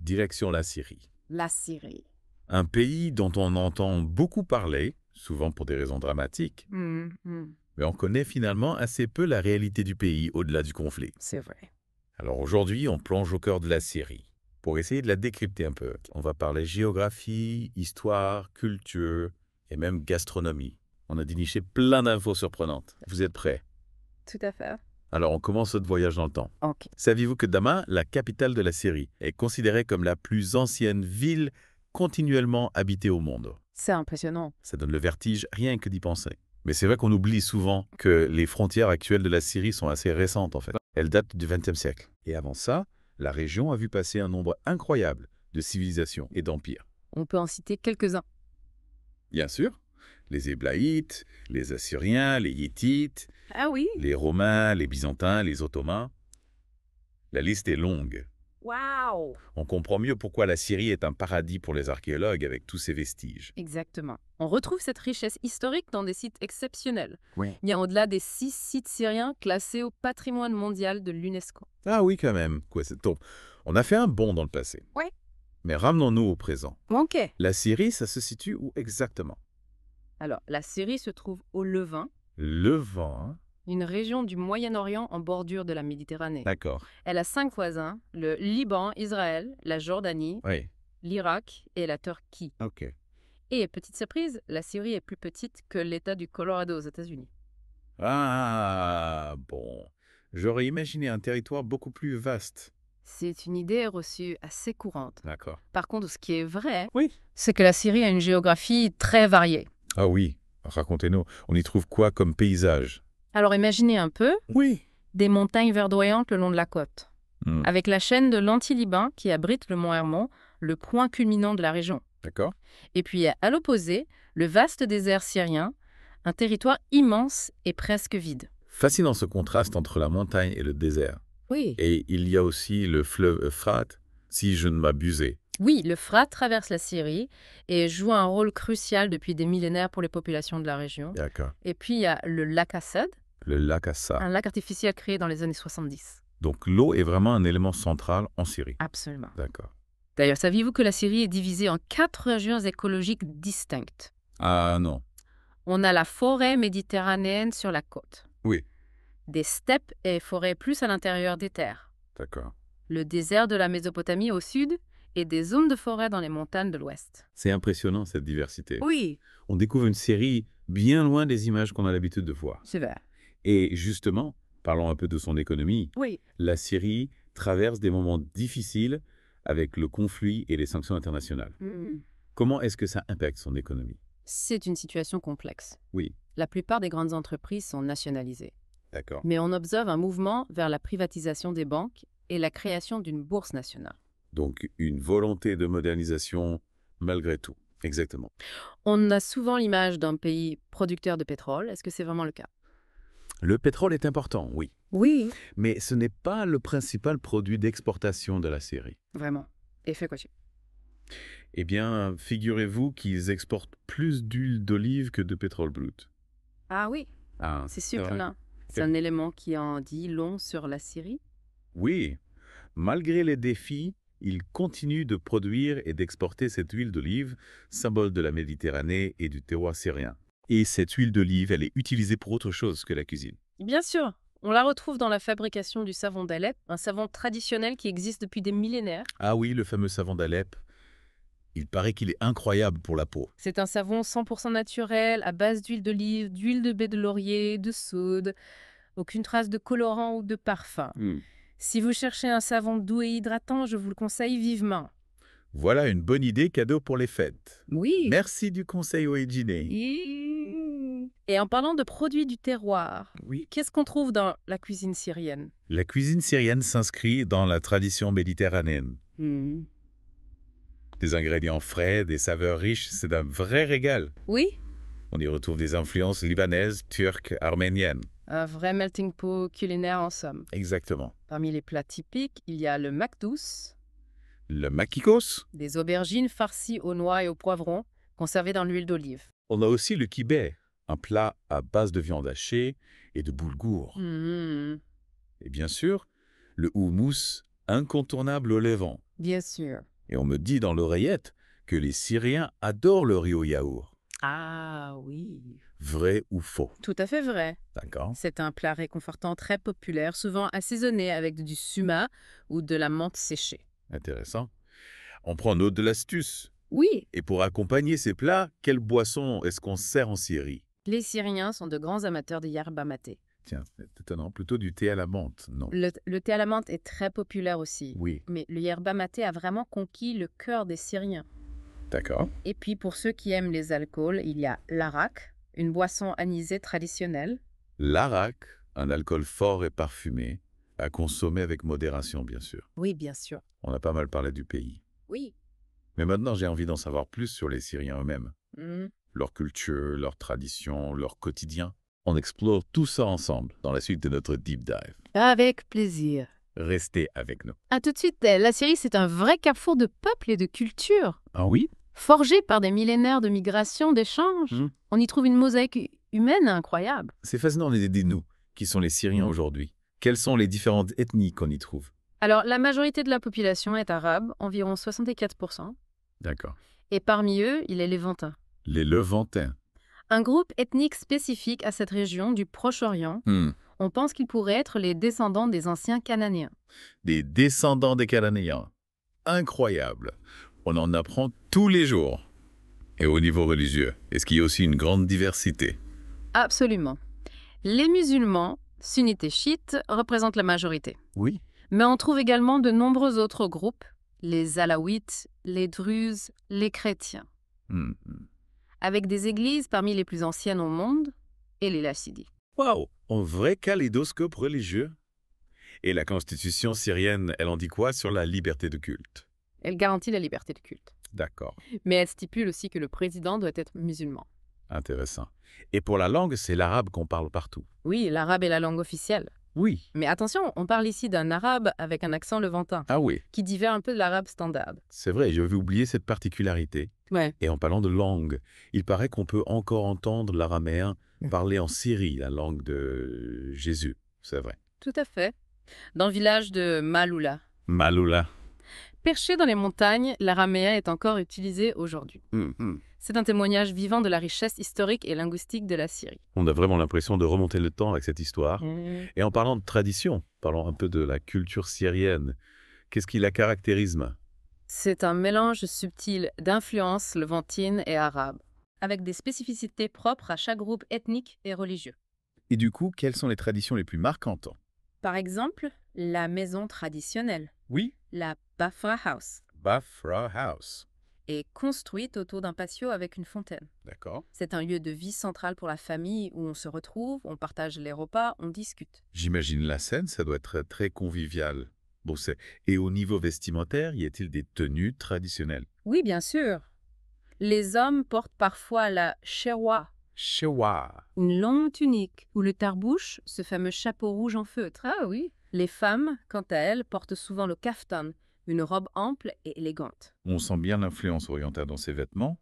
Direction la Syrie. La Syrie. Un pays dont on entend beaucoup parler, souvent pour des raisons dramatiques, mais on connaît finalement assez peu la réalité du pays au-delà du conflit. C'est vrai. Alors aujourd'hui, on plonge au cœur de la Syrie. Pour essayer de la décrypter un peu, on va parler géographie, histoire, culture et même gastronomie. On a déniché plein d'infos surprenantes. Vous êtes prêts? Tout à fait. Alors on commence notre voyage dans le temps. Ok. Saviez-vous que Damas, la capitale de la Syrie, est considérée comme la plus ancienne ville continuellement habitée au monde? C'est impressionnant. Ça donne le vertige rien que d'y penser. Mais c'est vrai qu'on oublie souvent que les frontières actuelles de la Syrie sont assez récentes en fait. Elles datent du XXe siècle. Et avant ça, la région a vu passer un nombre incroyable de civilisations et d'empires. On peut en citer quelques-uns. Bien sûr, les Héblaïtes, les Assyriens, les Hittites, Ah oui? les Romains, les Byzantins, les Ottomans. La liste est longue. Waouh! On comprend mieux pourquoi la Syrie est un paradis pour les archéologues avec tous ses vestiges. Exactement. On retrouve cette richesse historique dans des sites exceptionnels. Oui. Il y a au-delà des 6 sites syriens classés au patrimoine mondial de l'UNESCO. Ah oui, quand même. Quoi, donc, on a fait un bond dans le passé. Ouais. Mais ramenons-nous au présent. Ok. La Syrie, ça se situe où exactement? Alors, la Syrie se trouve au Levant, Levant, hein? une région du Moyen-Orient en bordure de la Méditerranée. D'accord. Elle a 5 voisins, le Liban, Israël, la Jordanie, Oui. l'Irak et la Turquie. Ok. Et petite surprise, la Syrie est plus petite que l'État du Colorado aux États-Unis. Ah, bon. J'aurais imaginé un territoire beaucoup plus vaste. C'est une idée reçue assez courante. D'accord. Par contre, ce qui est vrai, Oui. c'est que la Syrie a une géographie très variée. Ah oui, racontez-nous. On y trouve quoi comme paysage? Alors imaginez un peu Oui. des montagnes verdoyantes le long de la côte, Hmm. avec la chaîne de l'Anti-Liban qui abrite le mont Hermon, le point culminant de la région. D'accord. Et puis à l'opposé, le vaste désert syrien, un territoire immense et presque vide. Fascinant ce contraste entre la montagne et le désert. Oui. Et il y a aussi le fleuve Euphrate, si je ne m'abusais. Oui, l'Euphrate traverse la Syrie et joue un rôle crucial depuis des millénaires pour les populations de la région. D'accord. Et puis il y a le lac Assad, Le lac Assa. un lac artificiel créé dans les années 70. Donc l'eau est vraiment un élément central en Syrie. Absolument. D'accord. D'ailleurs, saviez-vous que la Syrie est divisée en 4 régions écologiques distinctes? Ah non. On a la forêt méditerranéenne sur la côte, Oui. des steppes et forêts plus à l'intérieur des terres, D'accord. le désert de la Mésopotamie au sud et des zones de forêt dans les montagnes de l'ouest. C'est impressionnant cette diversité. Oui, On découvre une Syrie bien loin des images qu'on a l'habitude de voir. c'est vrai. Et justement, parlons un peu de son économie. Oui. La Syrie traverse des moments difficiles avec le conflit et les sanctions internationales. Comment est-ce que ça impacte son économie? C'est une situation complexe. Oui, La plupart des grandes entreprises sont nationalisées. d'accord. Mais on observe un mouvement vers la privatisation des banques et la création d'une bourse nationale. Donc une volonté de modernisation malgré tout. Exactement. On a souvent l'image d'un pays producteur de pétrole. Est-ce que c'est vraiment le cas? Le pétrole est important, oui. Oui. Mais ce n'est pas le principal produit d'exportation de la Syrie. Vraiment. Effet quoi? Eh bien, figurez-vous qu'ils exportent plus d'huile d'olive que de pétrole brut. Ah oui, Ah, c'est vrai. surprenant. C'est un élément qui en dit long sur la Syrie. Oui, malgré les défis, ils continuent de produire et d'exporter cette huile d'olive, symbole de la Méditerranée et du terroir syrien. Et cette huile d'olive, elle est utilisée pour autre chose que la cuisine. Bien sûr, on la retrouve dans la fabrication du savon d'Alep, un savon traditionnel qui existe depuis des millénaires. Ah oui, le fameux savon d'Alep. Il paraît qu'il est incroyable pour la peau. C'est un savon 100% naturel, à base d'huile d'olive, d'huile de baie de laurier, de soude, aucune trace de colorant ou de parfum. Si vous cherchez un savon doux et hydratant, je vous le conseille vivement. Voilà une bonne idée cadeau pour les fêtes. Oui. Merci du conseil, Oejine. Et en parlant de produits du terroir, Oui. qu'est-ce qu'on trouve dans la cuisine syrienne? La cuisine syrienne s'inscrit dans la tradition méditerranéenne. Des ingrédients frais, des saveurs riches, c'est un vrai régal. Oui, On y retrouve des influences libanaises, turques, arméniennes. un vrai melting pot culinaire en somme. Exactement. Parmi les plats typiques, il y a le makdous, Le makikos. des aubergines farcies aux noix et aux poivrons, conservées dans l'huile d'olive. On a aussi le kibé, un plat à base de viande hachée et de boulgour. Et bien sûr, le houmous, incontournable au Levant. Bien sûr. Et on me dit dans l'oreillette que les Syriens adorent le riz au yaourt. Ah oui. Vrai ou faux? Tout à fait vrai. D'accord. C'est un plat réconfortant très populaire, souvent assaisonné avec du suma ou de la menthe séchée. Intéressant. On prend note de l'astuce. Oui, Et pour accompagner ces plats, quelle boisson est-ce qu'on sert en Syrie? les Syriens sont de grands amateurs de yerba maté. Tiens, c'est étonnant. Plutôt du thé à la menthe, non? Le thé à la menthe est très populaire aussi. Oui. Mais le yerba maté a vraiment conquis le cœur des Syriens. D'accord. Et puis pour ceux qui aiment les alcools, il y a l'arak, une boisson anisée traditionnelle. L'arak, un alcool fort et parfumé, à consommer avec modération, bien sûr. Oui, bien sûr. On a pas mal parlé du pays. Oui. Mais maintenant, j'ai envie d'en savoir plus sur les Syriens eux-mêmes. Hmm. Leur culture, leurs traditions, leur quotidien. On explore tout ça ensemble dans la suite de notre Deep Dive. Avec plaisir. Restez avec nous. À tout de suite, la Syrie, c'est un vrai carrefour de peuples et de cultures. Ah oui? Forgé par des millénaires de migration, d'échanges, on y trouve une mosaïque humaine incroyable. C'est fascinant, dites-nous, qui sont les Syriens aujourd'hui? Quelles sont les différentes ethnies qu'on y trouve? Alors, la majorité de la population est arabe, environ 64%, D'accord. et parmi eux, il est lévantin. Les Levantins. Un groupe ethnique spécifique à cette région du Proche-Orient. On pense qu'ils pourraient être les descendants des anciens Cananéens. Des descendants des Cananéens. Incroyable. On en apprend tous les jours. Et au niveau religieux, est-ce qu'il y a aussi une grande diversité? Absolument. Les musulmans, sunnites et chiites, représentent la majorité. Oui. Mais on trouve également de nombreux autres groupes, les alaouites, les druzes, les chrétiens, avec des églises parmi les plus anciennes au monde, et les Lachidis. Waouh! Un vrai kaléidoscope religieux. Et la constitution syrienne, elle en dit quoi sur la liberté de culte? Elle garantit la liberté de culte. D'accord. Mais elle stipule aussi que le président doit être musulman. Intéressant. Et pour la langue, c'est l'arabe qu'on parle partout. Oui, l'arabe est la langue officielle. Oui. Mais attention, on parle ici d'un arabe avec un accent levantin, Ah oui. qui diffère un peu de l'arabe standard. C'est vrai, j'avais oublié cette particularité. Ouais. Et en parlant de langue, il paraît qu'on peut encore entendre l'araméen parler en Syrie, la langue de Jésus. C'est vrai. Tout à fait. Dans le village de Maloula. Maloula. Perché dans les montagnes, l'araméen est encore utilisé aujourd'hui. C'est un témoignage vivant de la richesse historique et linguistique de la Syrie. On a vraiment l'impression de remonter le temps avec cette histoire. Et en parlant de tradition, parlons un peu de la culture syrienne. Qu'est-ce qui la caractérise? C'est un mélange subtil d'influences levantines et arabes, avec des spécificités propres à chaque groupe ethnique et religieux. Et du coup, quelles sont les traditions les plus marquantes? Par exemple, la maison traditionnelle, Oui. la Bafra House, Bafra House. est construite autour d'un patio avec une fontaine. D'accord. C'est un lieu de vie central pour la famille où on se retrouve, on partage les repas, on discute. J'imagine la scène, ça doit être très convivial. Bon, et au niveau vestimentaire, y a-t-il des tenues traditionnelles? Oui, bien sûr. Les hommes portent parfois la sherwa, Shewa. une longue tunique, ou le tarbouche, ce fameux chapeau rouge en feutre. Ah oui. Les femmes, quant à elles, portent souvent le kaftan, une robe ample et élégante. On sent bien l'influence orientale dans ces vêtements.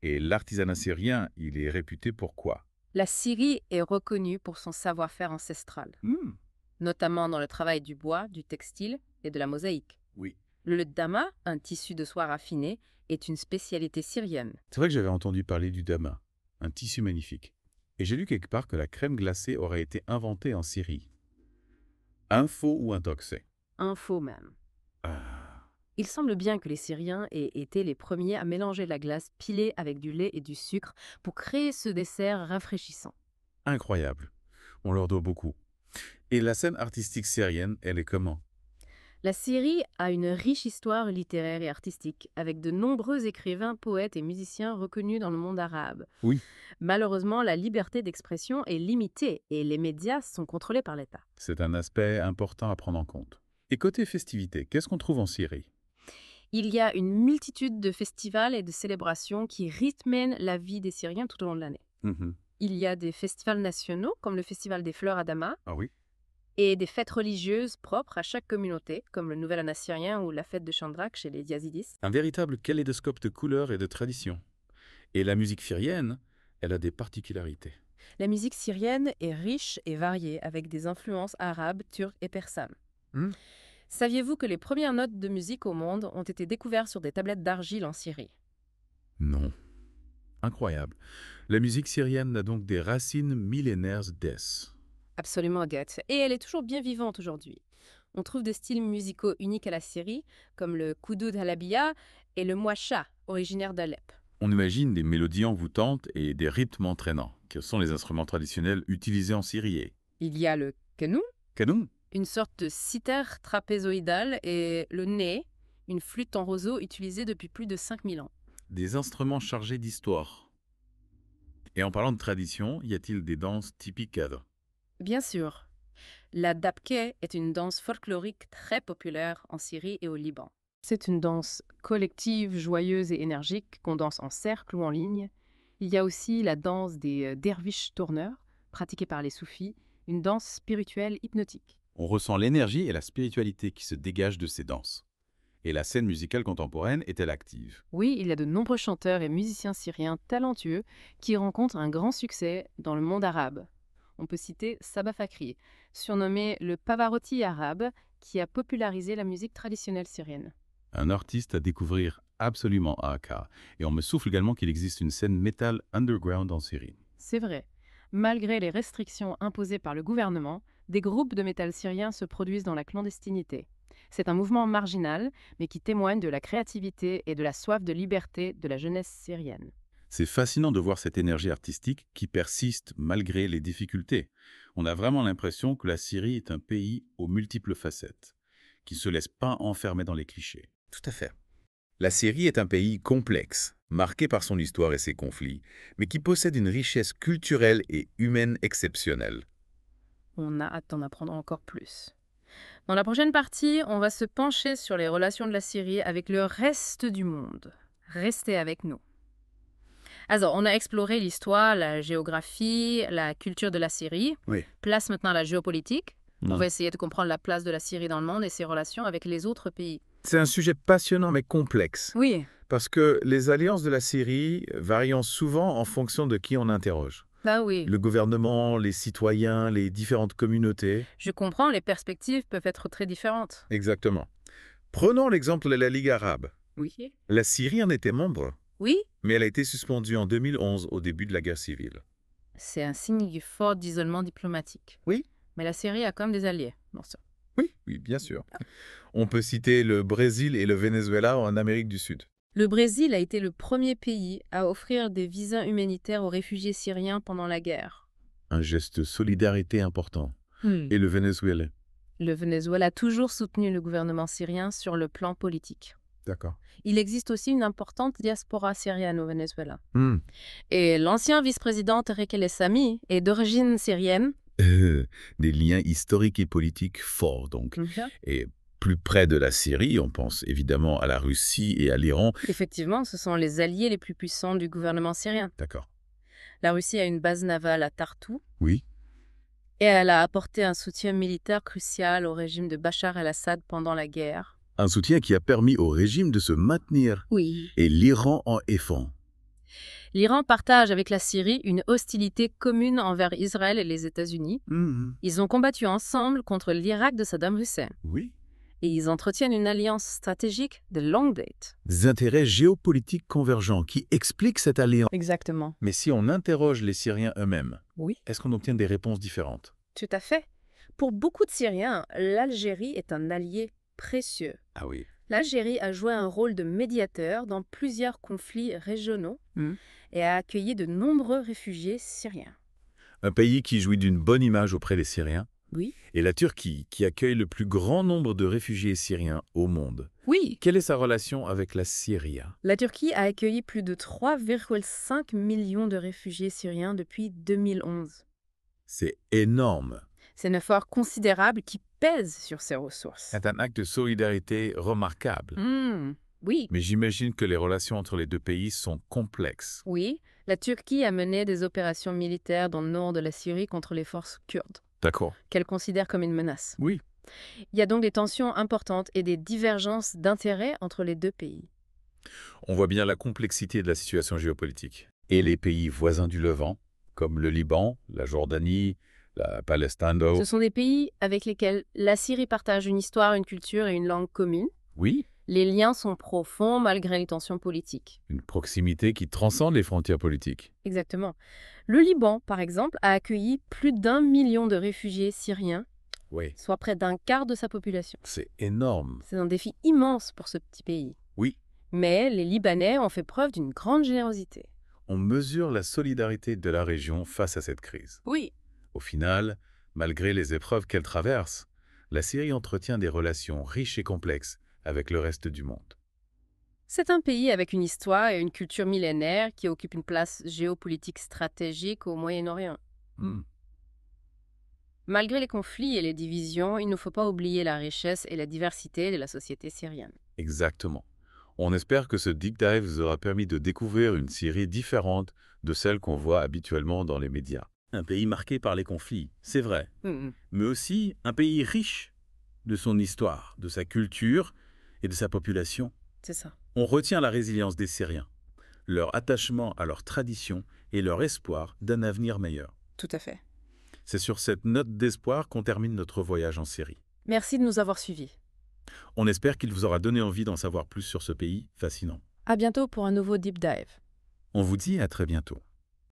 Et l'artisanat syrien, il est réputé pour quoi? La Syrie est reconnue pour son savoir-faire ancestral, notamment dans le travail du bois, du textile et de la mosaïque. Oui. Le dama, un tissu de soie raffiné, est une spécialité syrienne. C'est vrai que j'avais entendu parler du dama, un tissu magnifique. Et j'ai lu quelque part que la crème glacée aurait été inventée en Syrie. Info ou intoxé? Info même. Ah, Il semble bien que les Syriens aient été les premiers à mélanger la glace pilée avec du lait et du sucre pour créer ce dessert rafraîchissant. incroyable. On leur doit beaucoup. Et la scène artistique syrienne, elle est comment? La Syrie a une riche histoire littéraire et artistique, avec de nombreux écrivains, poètes et musiciens reconnus dans le monde arabe. Oui. Malheureusement, la liberté d'expression est limitée et les médias sont contrôlés par l'État. C'est un aspect important à prendre en compte. Et côté festivités, qu'est-ce qu'on trouve en Syrie? Il y a une multitude de festivals et de célébrations qui rythment la vie des Syriens tout au long de l'année. Il y a des festivals nationaux, comme le Festival des Fleurs à Damas, Ah oui? et des fêtes religieuses propres à chaque communauté, comme le Nouvel An assyrien ou la fête de Chandrak chez les Yazidis. Un véritable kaléidoscope de couleurs et de traditions. Et la musique syrienne, elle a des particularités. La musique syrienne est riche et variée, avec des influences arabes, turques et persanes. Saviez-vous que les premières notes de musique au monde ont été découvertes sur des tablettes d'argile en Syrie? Non. Incroyable. La musique syrienne a donc des racines millénaires d'Es. Absolument, Goethe. Et elle est toujours bien vivante aujourd'hui. On trouve des styles musicaux uniques à la Syrie, comme le koudoud halabiya et le mouacha, originaire d'Alep. On imagine des mélodies envoûtantes et des rythmes entraînants, qui sont les instruments traditionnels utilisés en Syrie. Il y a le kanou, Canon. une sorte de cithare trapézoïdale, et le ney, une flûte en roseau utilisée depuis plus de 5000 ans. Des instruments chargés d'histoire. Et en parlant de tradition, y a-t-il des danses typiques cadres? Bien sûr, la dabke est une danse folklorique très populaire en Syrie et au Liban. C'est une danse collective, joyeuse et énergique qu'on danse en cercle ou en ligne. Il y a aussi la danse des derviches tourneurs, pratiquée par les soufis, une danse spirituelle hypnotique. On ressent l'énergie et la spiritualité qui se dégagent de ces danses. Et la scène musicale contemporaine est-elle active? Oui, il y a de nombreux chanteurs et musiciens syriens talentueux qui rencontrent un grand succès dans le monde arabe. On peut citer Sabah Fakhri, surnommé le Pavarotti arabe, qui a popularisé la musique traditionnelle syrienne. Un artiste à découvrir absolument à Akka. Et on me souffle également qu'il existe une scène metal underground en Syrie. C'est vrai. Malgré les restrictions imposées par le gouvernement, des groupes de métal syriens se produisent dans la clandestinité. C'est un mouvement marginal, mais qui témoigne de la créativité et de la soif de liberté de la jeunesse syrienne. C'est fascinant de voir cette énergie artistique qui persiste malgré les difficultés. On a vraiment l'impression que la Syrie est un pays aux multiples facettes, qui ne se laisse pas enfermer dans les clichés. Tout à fait. La Syrie est un pays complexe, marqué par son histoire et ses conflits, mais qui possède une richesse culturelle et humaine exceptionnelle. On a hâte d'en apprendre encore plus. Dans la prochaine partie, on va se pencher sur les relations de la Syrie avec le reste du monde. Restez avec nous. Alors, on a exploré l'histoire, la géographie, la culture de la Syrie. Oui. Place maintenant à la géopolitique. On va essayer de comprendre la place de la Syrie dans le monde et ses relations avec les autres pays. C'est un sujet passionnant mais complexe, Oui, parce que les alliances de la Syrie varient souvent en fonction de qui on interroge. bah oui. Le gouvernement, les citoyens, les différentes communautés. Je comprends, les perspectives peuvent être très différentes. Exactement. Prenons l'exemple de la Ligue arabe. Oui. La Syrie en était membre, Oui, mais elle a été suspendue en 2011 au début de la guerre civile. c'est un signe fort d'isolement diplomatique. Oui. Mais la Syrie a quand même des alliés. Bon, ça. Oui, bien sûr. On peut citer le Brésil et le Venezuela en Amérique du Sud. Le Brésil a été le premier pays à offrir des visas humanitaires aux réfugiés syriens pendant la guerre. Un geste de solidarité important. Et le Venezuela? Le Venezuela a toujours soutenu le gouvernement syrien sur le plan politique. D'accord. Il existe aussi une importante diaspora syrienne au Venezuela. Et l'ancien vice-président Tarek El Aissami est d'origine syrienne. Des liens historiques et politiques forts, donc. Et plus près de la Syrie, on pense évidemment à la Russie et à l'Iran. Effectivement, ce sont les alliés les plus puissants du gouvernement syrien. D'accord. La Russie a une base navale à Tartou. Oui. Et elle a apporté un soutien militaire crucial au régime de Bachar el-Assad pendant la guerre. Un soutien qui a permis au régime de se maintenir. Oui. Et l'Iran en est fond. L'Iran partage avec la Syrie une hostilité commune envers Israël et les États-Unis. Ils ont combattu ensemble contre l'Irak de Saddam Hussein. Oui. Et ils entretiennent une alliance stratégique de longue date. Des intérêts géopolitiques convergents qui expliquent cette alliance. Exactement. Mais si on interroge les Syriens eux-mêmes, Oui. est-ce qu'on obtient des réponses différentes? Tout à fait. Pour beaucoup de Syriens, l'Algérie est un allié précieux. Ah oui. L'Algérie a joué un rôle de médiateur dans plusieurs conflits régionaux et a accueilli de nombreux réfugiés syriens. Un pays qui jouit d'une bonne image auprès des Syriens. Oui. Et la Turquie, qui accueille le plus grand nombre de réfugiés syriens au monde. Oui. Quelle est sa relation avec la Syrie? La Turquie a accueilli plus de 3,5 millions de réfugiés syriens depuis 2011. C'est énorme. C'est un effort considérable qui pèse sur ses ressources. C'est un acte de solidarité remarquable. Oui. Mais j'imagine que les relations entre les deux pays sont complexes. Oui, la Turquie a mené des opérations militaires dans le nord de la Syrie contre les forces kurdes, D'accord. qu'elle considère comme une menace. Oui. Il y a donc des tensions importantes et des divergences d'intérêts entre les deux pays. On voit bien la complexité de la situation géopolitique. Et les pays voisins du Levant, comme le Liban, la Jordanie, la Palestine. Ce sont des pays avec lesquels la Syrie partage une histoire, une culture et une langue commune. Oui, Les liens sont profonds malgré les tensions politiques. une proximité qui transcende les frontières politiques. Exactement. Le Liban, par exemple, a accueilli plus d'1 million de réfugiés syriens, Oui, soit près d'un quart de sa population. c'est énorme. C'est un défi immense pour ce petit pays. Oui, Mais les Libanais ont fait preuve d'une grande générosité. on mesure la solidarité de la région face à cette crise. Oui. Au final, malgré les épreuves qu'elle traverse, la Syrie entretient des relations riches et complexes avec le reste du monde. C'est un pays avec une histoire et une culture millénaire qui occupe une place géopolitique stratégique au Moyen-Orient. Hmm. Malgré les conflits et les divisions, il ne faut pas oublier la richesse et la diversité de la société syrienne. Exactement. On espère que ce deep dive vous aura permis de découvrir une Syrie différente de celle qu'on voit habituellement dans les médias. Un pays marqué par les conflits, c'est vrai, mais aussi un pays riche de son histoire, de sa culture et de sa population. C'est ça. On retient la résilience des Syriens, leur attachement à leurs traditions et leur espoir d'un avenir meilleur. Tout à fait. C'est sur cette note d'espoir qu'on termine notre voyage en Syrie. Merci de nous avoir suivis. On espère qu'il vous aura donné envie d'en savoir plus sur ce pays fascinant. À bientôt pour un nouveau Deep Dive. On vous dit à très bientôt.